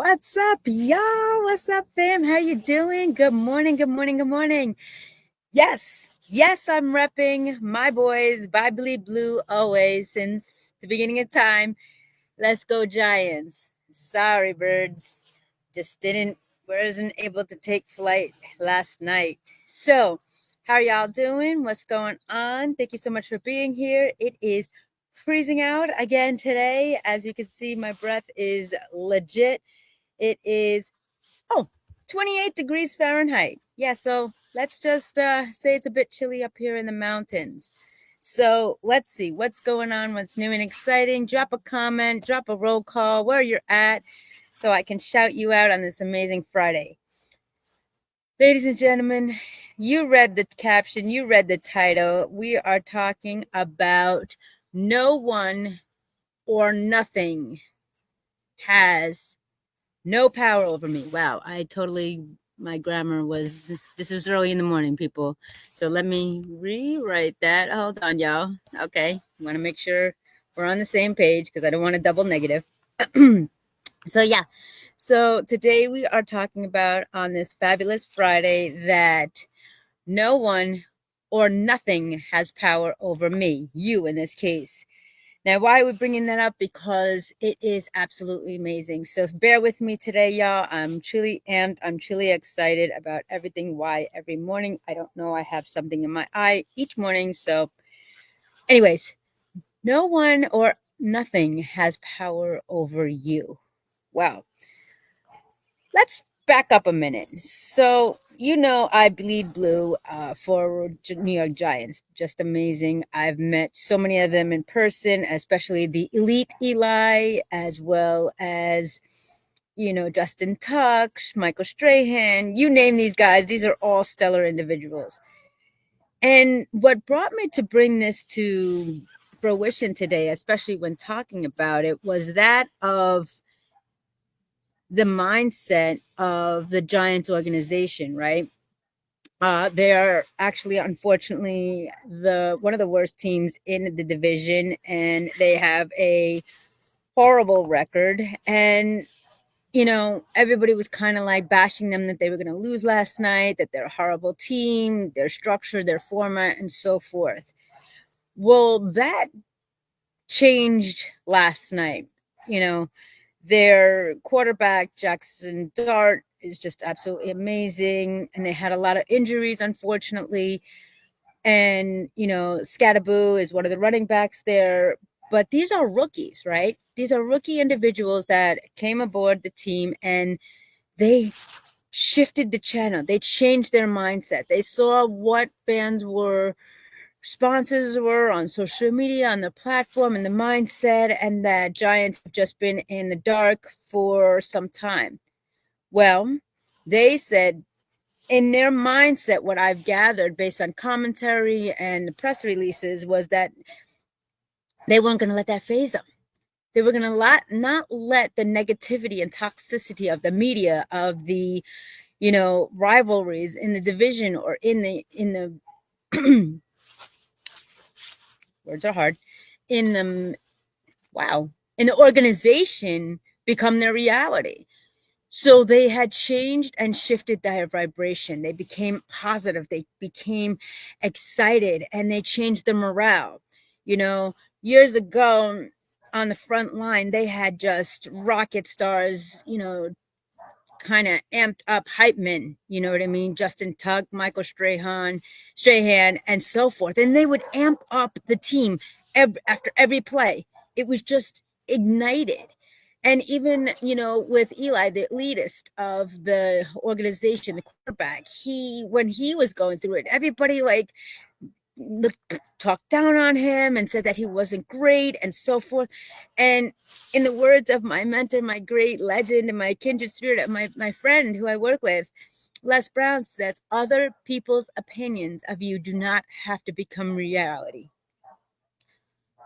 What's up, y'all? What's up, fam? How you doing? Good morning, good morning, good morning. Yes, I'm repping my boys, Bibly Blue, always since the beginning of time. Let's go, Giants. Sorry, birds. Just wasn't able to take flight last night. So, how are y'all doing? What's going on? Thank you so much for being here. It is freezing out again today. As you can see, my breath is legit. It is, oh, 28 degrees Fahrenheit. Yeah, so let's just say it's a bit chilly up here in the mountains. So let's see what's going on, what's new and exciting. Drop a comment, drop a roll call, where you're at, so I can shout you out on this amazing Friday. Ladies and gentlemen, you read the caption, you read the title. We are talking about no one or nothing has no power over me. Wow, my grammar was, this is early in the morning, people. So let me rewrite that. Hold on, y'all. Okay, want to make sure we're on the same page because I don't want to double negative. So today we are talking about on this fabulous Friday that no one or nothing has power over me, you in this case. Now, why are we bringing that up? Because it is absolutely amazing. So bear with me today, y'all. I'm truly amped. I'm truly excited about everything. Why every morning? I don't know. I have something in my eye each morning. So anyways, no one or nothing has power over you. Wow. Let's back up a minute. So, I bleed blue for New York Giants. Just amazing. I've met so many of them in person, especially the elite Eli, as well as, Justin Tuck, Michael Strahan. You name these guys, these are all stellar individuals. And what brought me to bring this to fruition today, especially when talking about it, was that of the mindset of the Giants organization, right? They are actually, unfortunately, one of the worst teams in the division, and they have a horrible record. And everybody was kind of like bashing them that they were going to lose last night, that they're a horrible team, their structure, their format, and so forth. Well, that changed last night. Their quarterback, Jackson Dart, is just absolutely amazing. And they had a lot of injuries, unfortunately. And, Scattaboo is one of the running backs there. But these are rookies, right? These are rookie individuals that came aboard the team and they shifted the channel. They changed their mindset. They saw what sponsors were on social media, on the platform, and the mindset, and that Giants have just been in the dark for some time. Well, they said in their mindset, what I've gathered based on commentary and the press releases was that they weren't going to let that phase them. They were going to not let the negativity and toxicity of the media, of the, rivalries in the division or in the words are hard, in the in the organization become their reality. So they had changed and shifted their vibration. They became positive. They became excited, and they changed the morale. Years ago on the front line, they had just rocket stars, kind of amped up hype men, you know what I mean? Justin Tuck, Michael Strahan, and so forth. And they would amp up the team after every play. It was just ignited. And even, with Eli, the elitist of the organization, the quarterback, when he was going through it, everybody talked down on him and said that he wasn't great and so forth. And in the words of my mentor, my great legend, and my kindred spirit, my friend who I work with, Les Brown, says, other people's opinions of you do not have to become reality.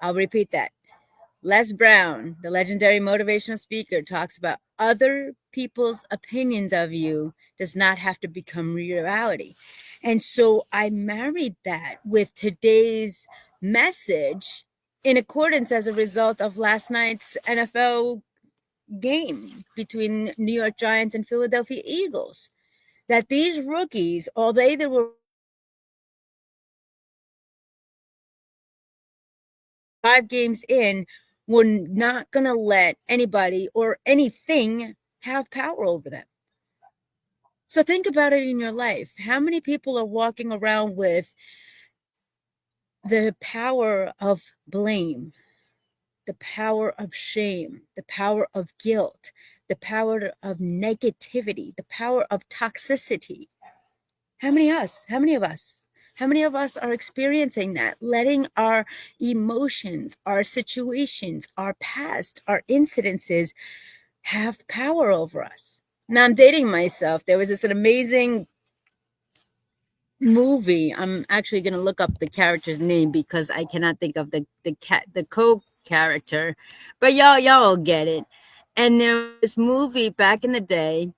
I'll repeat that. Les Brown, the legendary motivational speaker, talks about other people's opinions of you does not have to become reality. And so I married that with today's message in accordance as a result of last night's NFL, game between New York Giants and Philadelphia Eagles. That these rookies, although they were 5 games in, were not going to let anybody or anything have power over them. So think about it in your life. How many people are walking around with the power of blame, the power of shame, the power of guilt, the power of negativity, the power of toxicity? How many of us? How many of us? How many of us are experiencing that, letting our emotions, our situations, our past, our incidences have power over us? Now I'm dating myself. There was this amazing movie. I'm actually going to look up the character's name because I cannot think of the co-character, but y'all will get it. And there was this movie back in the day,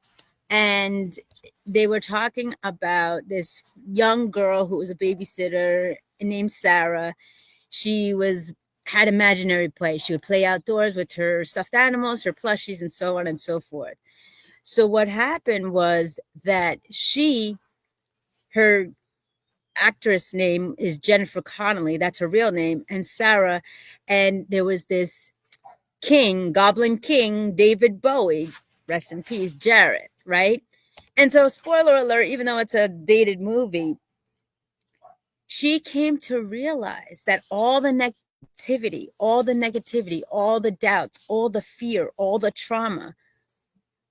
and they were talking about this young girl who was a babysitter named Sarah. She had imaginary play. She would play outdoors with her stuffed animals, her plushies, and so on and so forth. So what happened was that her actress name is Jennifer Connelly. That's her real name. And Sarah. And there was this Goblin King, David Bowie, rest in peace, Jareth, right? And so, spoiler alert, even though it's a dated movie, she came to realize that all the negativity, all the doubts, all the fear, all the trauma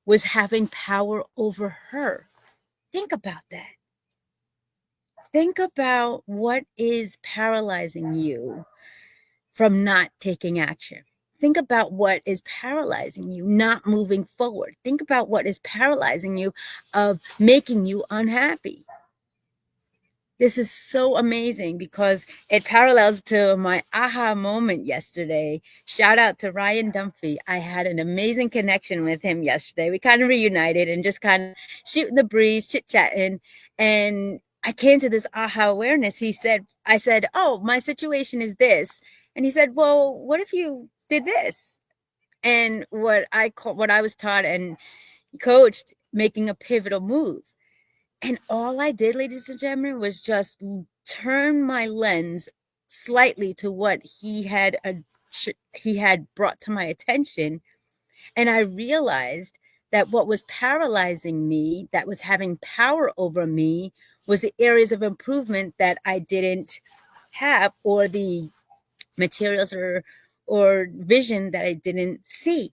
was having power over her. Think about that. Think about what is paralyzing you from not taking action. Think about what is paralyzing you, not moving forward. Think about what is paralyzing you of making you unhappy. This is so amazing because it parallels to my aha moment yesterday. Shout out to Ryan Dunphy. I had an amazing connection with him yesterday. We kind of reunited and just kind of shooting the breeze, chit-chatting. And I came to this aha awareness. I said, oh, my situation is this. And he said, well, what if you did this? And what I was taught and coached, making a pivotal move. And all I did, ladies and gentlemen, was just turn my lens slightly to what he had brought to my attention. And I realized that what was paralyzing me, that was having power over me, was the areas of improvement that I didn't have, or the materials or vision that I didn't see.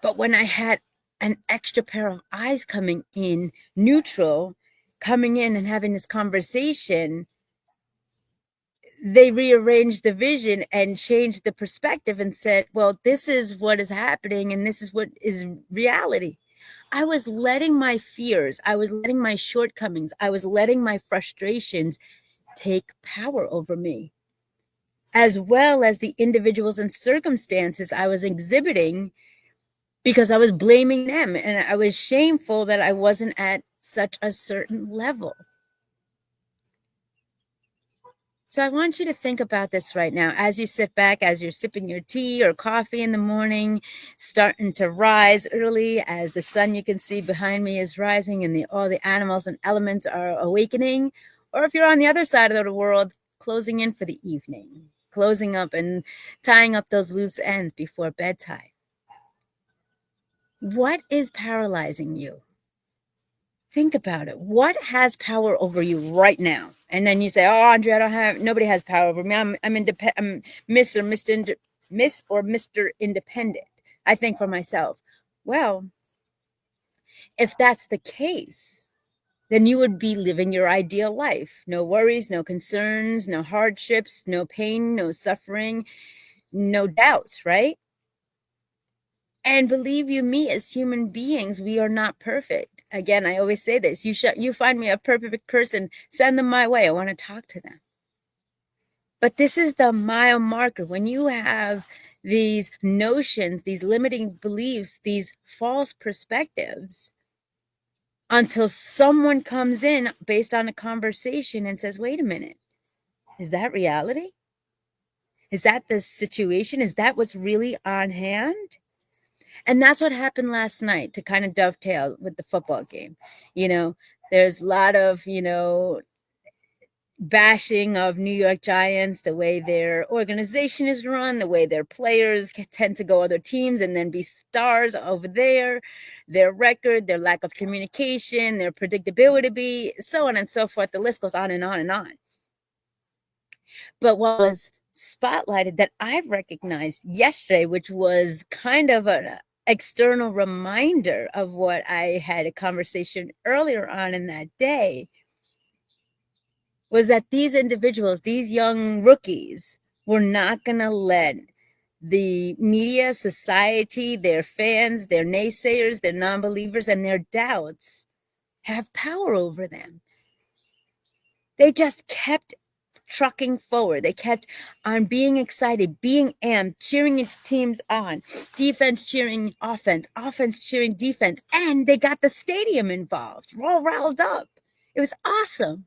But when I had an extra pair of eyes coming in, neutral, coming in and having this conversation, they rearranged the vision and changed the perspective and said, well, this is what is happening and this is what is reality. I was letting my fears, I was letting my shortcomings, I was letting my frustrations take power over me, as well as the individuals and circumstances I was exhibiting, because I was blaming them and I was shameful that I wasn't at such a certain level. So I want you to think about this right now as you sit back, as you're sipping your tea or coffee in the morning, starting to rise early as the sun you can see behind me is rising and all the animals and elements are awakening. Or if you're on the other side of the world, closing in for the evening, closing up and tying up those loose ends before bedtime. What is paralyzing you? Think about it. What has power over you right now? And then you say, "Oh, Andrea, nobody has power over me. I'm independent. I'm Miss or Mr. Independent. I think for myself." Well, if that's the case, then you would be living your ideal life. No worries, no concerns, no hardships, no pain, no suffering, no doubts, right? And believe you me, as human beings, we are not perfect. Again, I always say this, you find me a perfect person, send them my way. I want to talk to them. But this is the mile marker. When you have these notions, these limiting beliefs, these false perspectives, until someone comes in based on a conversation and says, wait a minute, is that reality? Is that the situation? Is that what's really on hand? And that's what happened last night, to kind of dovetail with the football game. There's a lot of, bashing of New York Giants, the way their organization is run, the way their players tend to go other teams and then be stars over there, their record, their lack of communication, their predictability, so on and so forth. The list goes on and on and on. But what was spotlighted that I recognized yesterday, which was kind of an external reminder of what I had a conversation earlier on in that day, was that these individuals, these young rookies, were not going to let the media, society, their fans, their naysayers, their non-believers, and their doubts have power over them. They just kept trucking forward. They kept on being excited, being amped, cheering teams on, defense cheering offense, offense cheering defense, and they got the stadium involved, all riled up. It was awesome.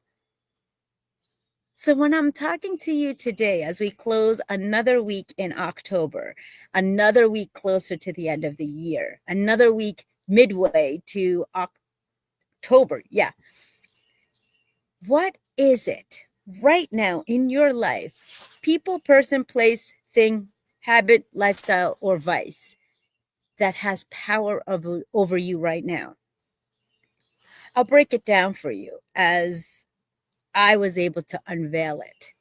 So when I'm talking to you today, as we close another week in October, another week closer to the end of the year, another week midway to October, what is it right now in your life, people, person, place, thing, habit, lifestyle, or vice, that has power over you right now? I'll break it down for you as I was able to unveil it.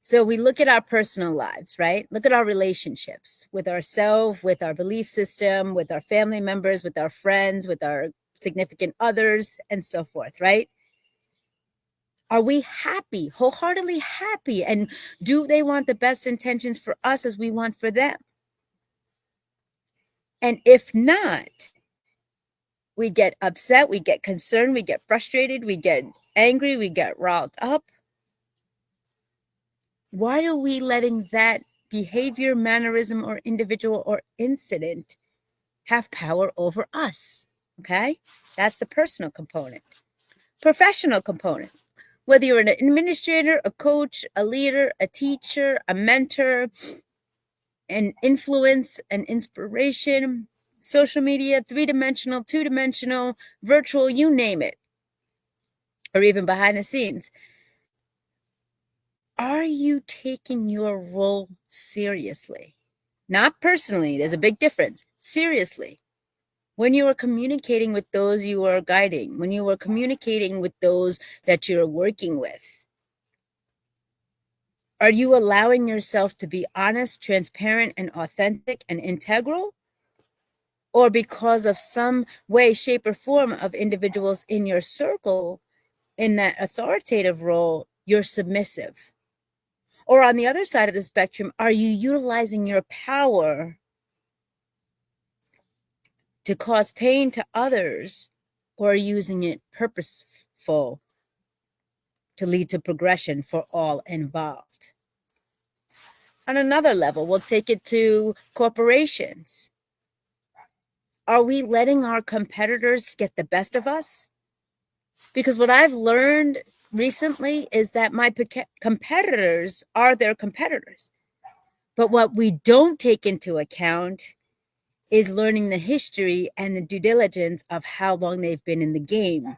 So we look at our personal lives, right? Look at our relationships with ourselves, with our belief system, with our family members, with our friends, with our significant others, and so forth, right? Are we happy, wholeheartedly happy? And do they want the best intentions for us as we want for them? And if not, we get upset, we get concerned, we get frustrated, we get angry, we get riled up. Why are we letting that behavior, mannerism, or individual or incident have power over us? Okay, that's the personal component. Professional component. Whether you're an administrator, a coach, a leader, a teacher, a mentor, an influence, an inspiration, social media, 3-dimensional, 2-dimensional, virtual, you name it, or even behind the scenes. Are you taking your role seriously? Not personally, there's a big difference. Seriously. When you are communicating with those you are guiding, when you are communicating with those that you're working with, are you allowing yourself to be honest, transparent, and authentic and integral? Or because of some way, shape, or form of individuals in your circle, in that authoritative role, you're submissive? Or on the other side of the spectrum, are you utilizing your power to cause pain to others, or using it purposeful to lead to progression for all involved? On another level, we'll take it to corporations. Are we letting our competitors get the best of us? Because what I've learned recently is that my competitors are their competitors. But what we don't take into account is learning the history and the due diligence of how long they've been in the game.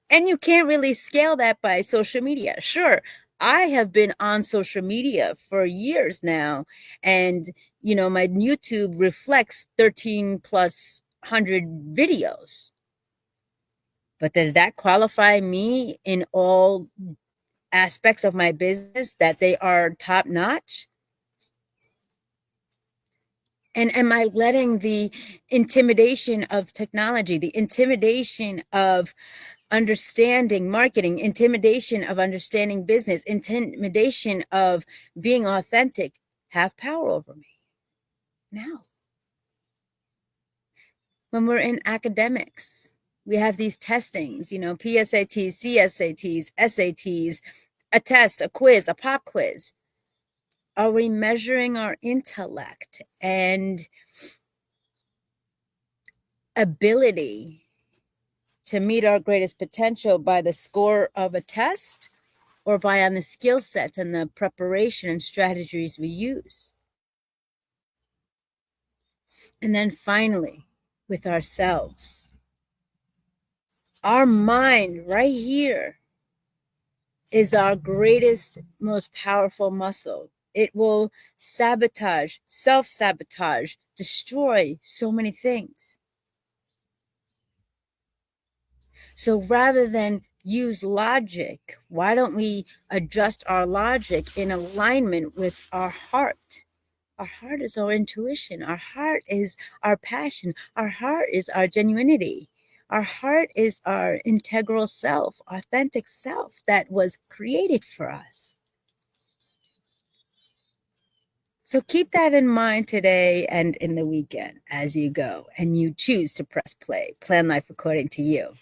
And you can't really scale that by social media. Sure, I have been on social media for years now, and my YouTube reflects 13 plus 100 videos. But does that qualify me in all aspects of my business that they are top notch? And am I letting the intimidation of technology, the intimidation of understanding marketing, intimidation of understanding business, intimidation of being authentic have power over me? Now, when we're in academics, we have these testings, PSATs, CSATs, SATs, a test, a quiz, a pop quiz. Are we measuring our intellect and ability to meet our greatest potential by the score of a test, or by on the skill sets and the preparation and strategies we use? And then finally, with ourselves. Our mind right here is our greatest, most powerful muscle. It will sabotage, self-sabotage, destroy so many things. So rather than use logic, why don't we adjust our logic in alignment with our heart? Our heart is our intuition. Our heart is our passion. Our heart is our genuinity. Our heart is our integral self, authentic self that was created for us. So keep that in mind today and in the weekend as you go and you choose to press play. Plan life according to you.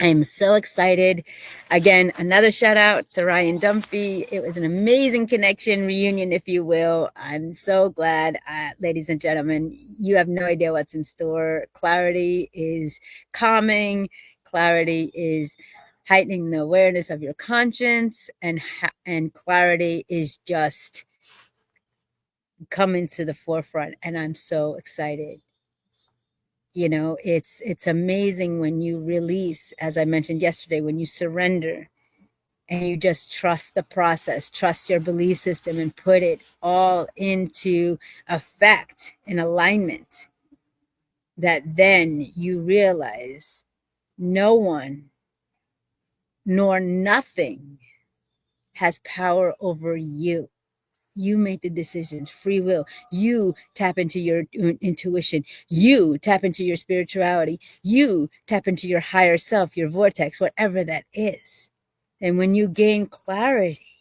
I'm so excited. Again, another shout out to Ryan Dunphy. It was an amazing connection reunion, if you will. I'm so glad, ladies and gentlemen. You have no idea what's in store. Clarity is calming. Clarity is heightening the awareness of your conscience, and clarity is just coming to the forefront. And I'm so excited. You know, it's amazing when you release, as I mentioned yesterday, when you surrender and you just trust the process, trust your belief system, and put it all into effect in alignment, that then you realize no one nor nothing has power over you. You make the decisions, free will. You tap into your intuition. You tap into your spirituality. You tap into your higher self, your vortex, whatever that is. And when you gain clarity,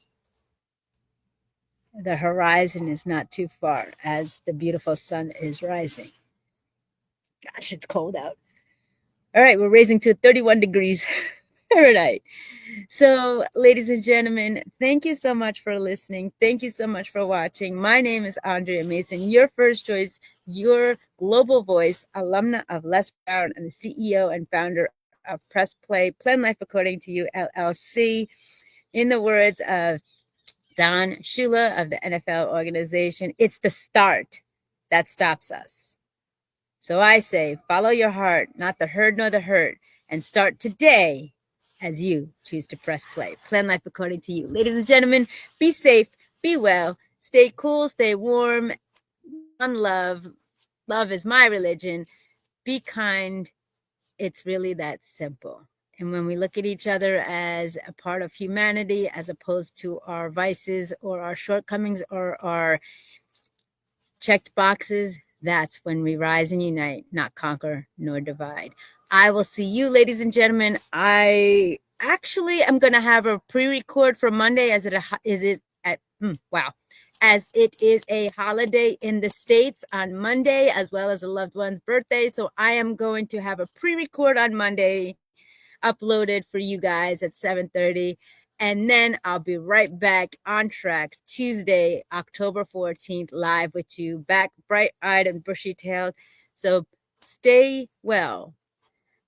the horizon is not too far as the beautiful sun is rising. Gosh, it's cold out. All right, we're raising to 31 degrees Fahrenheit. So, ladies and gentlemen, thank you so much for listening. Thank you so much for watching. My name is Andrea Mason, your first choice, your global voice, alumna of Les Brown, and the CEO and founder of Press Play, Plan Life According to You, LLC. In the words of Don Shula of the NFL organization, it's the start that stops us. So I say, follow your heart, not the herd nor the hurt, and start today as you choose to press play. Plan life according to you. Ladies and gentlemen, be safe, be well, stay cool, stay warm, one love. Love is my religion. Be kind. It's really that simple. And when we look at each other as a part of humanity, as opposed to our vices or our shortcomings or our checked boxes, that's when we rise and unite, not conquer nor divide. I will see you, ladies and gentlemen. I actually am going to have a pre-record for Monday as as it is a holiday in the States on Monday, as well as a loved one's birthday. So I am going to have a pre-record on Monday uploaded for you guys at 7:30. And then I'll be right back on track Tuesday, October 14th, live with you, back bright-eyed and bushy-tailed. So stay well,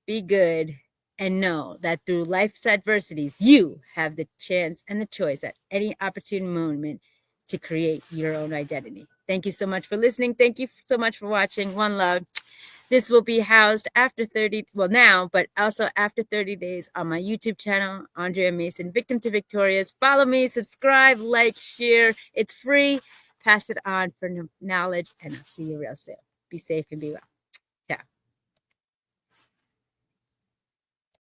be good, and know that through life's adversities, you have the chance and the choice at any opportune moment to create your own identity. Thank you so much for listening. Thank you so much for watching. One love. This will be housed after 30, well now, but also after 30 days on my YouTube channel, Andrea Mason, Victim to Victorious. Follow me, subscribe, like, share. It's free. Pass it on for knowledge, and I'll see you real soon. Be safe and be well.